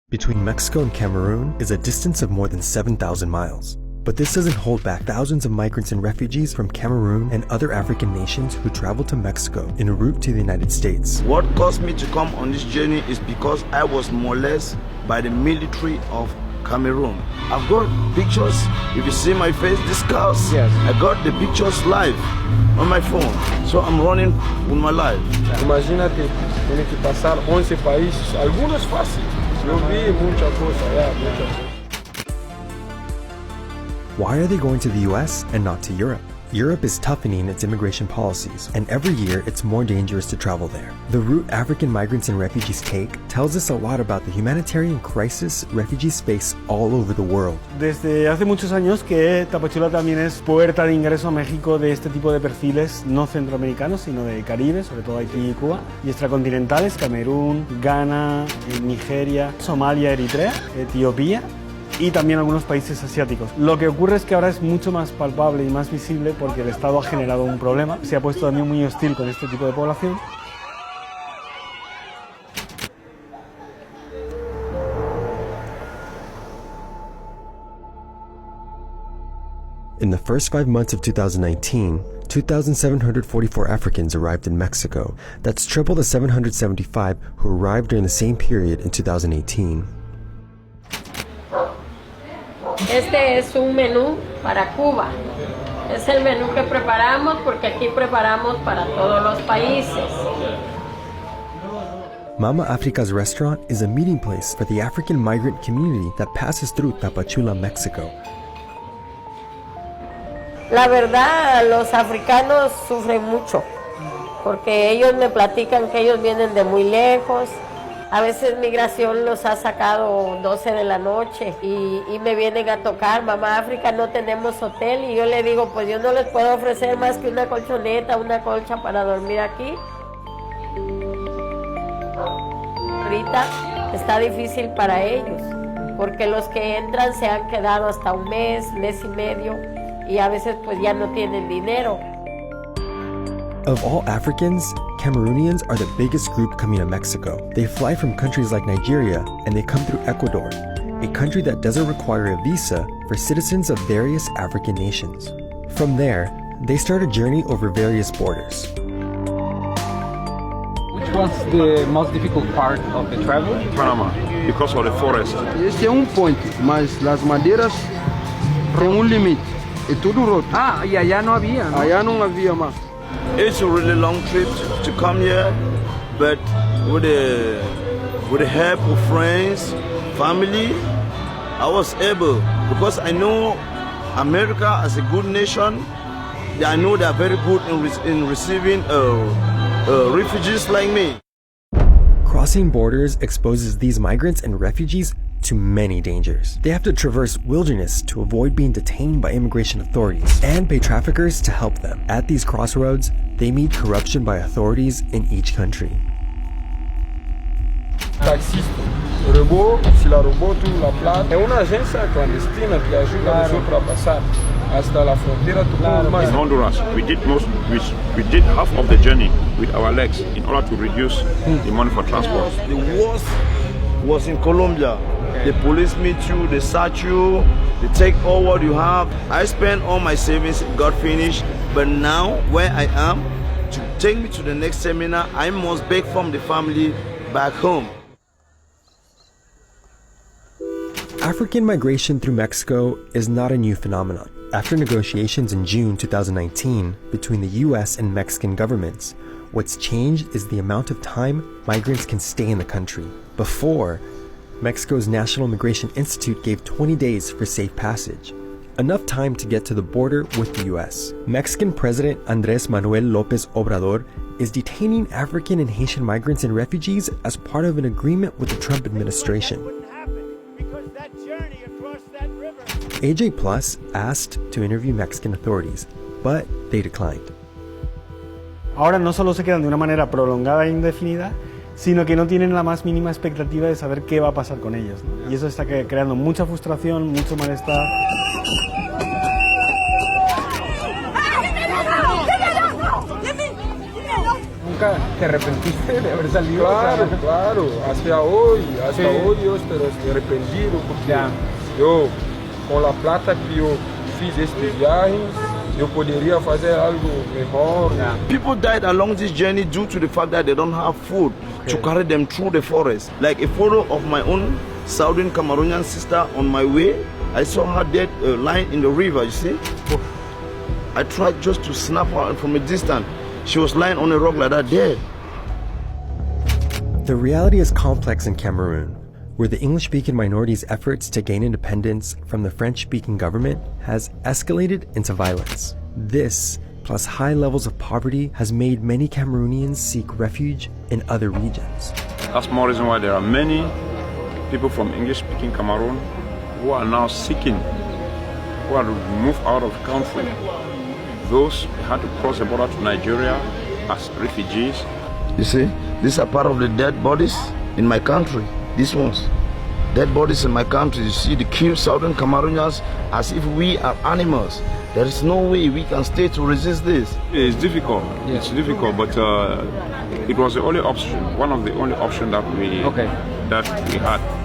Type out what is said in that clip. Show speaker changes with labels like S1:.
S1: Between Mexico and Cameroon is a distance of more than 7,000 miles. But this doesn't hold back thousands of migrants and refugees from Cameroon and other African nations who travel to Mexico en route to the United States.
S2: What caused me to come on this journey is because I was molested by the military of Cameroon. I've got pictures. If you see my face, this scars.
S3: Yes.
S2: I got the pictures live on my phone. So I'm running with my life.
S3: Imagínate, tienes que pasar 11 países, algunos fácil. Yo vi muchas cosas, muchas cosas.
S1: Why are they going to the US and not to Europe? Europe is toughening its immigration policies, and every year it's more dangerous to travel there. The route African migrants and refugees take tells us a lot about the humanitarian crisis refugees face all over the world.
S4: Desde hace muchos años que Tapachula también es puerta de ingreso a México de este tipo de perfiles no centroamericanos, sino de Caribe, sobre todo Haití y Cuba, y extracontinentales, Camerún, Ghana, Nigeria, Somalia, Eritrea, Etiopía, y también algunos países asiáticos. Lo que ocurre es que ahora es mucho más palpable y más visible porque el Estado ha generado un problema, se ha puesto también muy hostil con este tipo de población.
S1: In the first 5 months of 2019, 2,744 Africans arrived in Mexico. That's triple the 775 who arrived during the same period in 2018.
S5: Este es un menú para Cuba. Es el menú que preparamos porque aquí preparamos para todos los países.
S1: Mama Africa's restaurant is a meeting place for the African migrant community that passes through Tapachula, Mexico.
S5: La verdad, los africanos sufren mucho porque ellos me platican que ellos vienen de muy lejos. A veces migración los ha sacado 12 de la noche y me vienen a tocar, mamá África, no tenemos hotel, y yo le digo, pues yo no les puedo ofrecer más que una colchoneta, una colcha para dormir aquí. Ahorita está difícil para ellos, porque los que entran se han quedado hasta un mes, mes y medio, y a veces pues ya no tienen dinero.
S1: Of all Africans, Cameroonians are the biggest group coming to Mexico. They fly from countries like Nigeria and they come through Ecuador, a country that doesn't require a visa for citizens of various African nations. From there, they start a journey over various borders.
S6: Which was the most difficult part of the travel?
S7: Panama, because of the forest.
S3: Este é ponte, mas as madeiras têm limite. É tudo roto.
S6: Ah, y allá no había, ¿no?
S3: Allá não havia mais.
S2: It's a really long trip to come here, but with the help of friends, family, I was able, because I know America as a good nation. I know they are very good in receiving refugees like me.
S1: Crossing borders exposes these migrants and refugees to many dangers. They have to traverse wilderness to avoid being detained by immigration authorities and pay traffickers to help them. At these crossroads, they meet corruption by authorities in each country.
S3: Taxista, robô, se la robô tu la plata. É uma agência clandestina que ajuda a pessoa a passar hasta la frontera.
S7: In Honduras, we did half of the journey with our legs in order to reduce the money for transport.
S2: The worst was in Colombia. The police meet you, they search you, they take all what you have. I spent all my savings, got finished, but now where I am, to take me to the next seminar, I must beg from the family back home.
S1: African migration through Mexico is not a new phenomenon. After negotiations in June 2019 between the US and Mexican governments, what's changed is the amount of time migrants can stay in the country. Before, Mexico's National Migration Institute gave 20 days for safe passage, enough time to get to the border with the US. Mexican President Andrés Manuel López Obrador is detaining African and Haitian migrants and refugees as part of an agreement with the Trump administration. AJ Plus asked to interview Mexican authorities, but they declined.
S4: Ahora no solo se quedan de una manera prolongada e indefinida, sino que no tienen la más mínima expectativa de saber qué va a pasar con ellos, ¿no? Y eso está creando mucha frustración, mucho malestar.
S6: nunca te arrepentiste de haber salido.
S3: Claro,
S6: O sea,
S3: claro, hasta hoy
S6: Sí.
S3: yo estoy arrependido porque
S6: Ya.
S3: yo, con la plata que yo fiz este viaje, yo poderia fazer algo mejor.
S6: Ya.
S2: People died along this journey due to the fact that they don't have food to carry them through the forest. Like a photo of my own Southern Cameroonian sister on my way, I saw her dead lying in the river, you see? I tried just to snap her from a distance. She was lying on a rock like that, dead.
S1: The reality is complex in Cameroon, where the English-speaking minority's efforts to gain independence from the French-speaking government has escalated into violence. This, plus high levels of poverty, has made many Cameroonians seek refuge in other regions.
S7: That's more reason why there are many people from English-speaking Cameroon who are now seeking, who are moved out of the country. Those who had to cross the border to Nigeria as refugees.
S2: You see, these are part of the dead bodies in my country. These ones. Dead bodies in my country. You see the killed Southern Cameroonians as if we are animals. There is no way we can stay to resist this.
S7: It's difficult. It's difficult, but it was the only option, one of the only options that we had.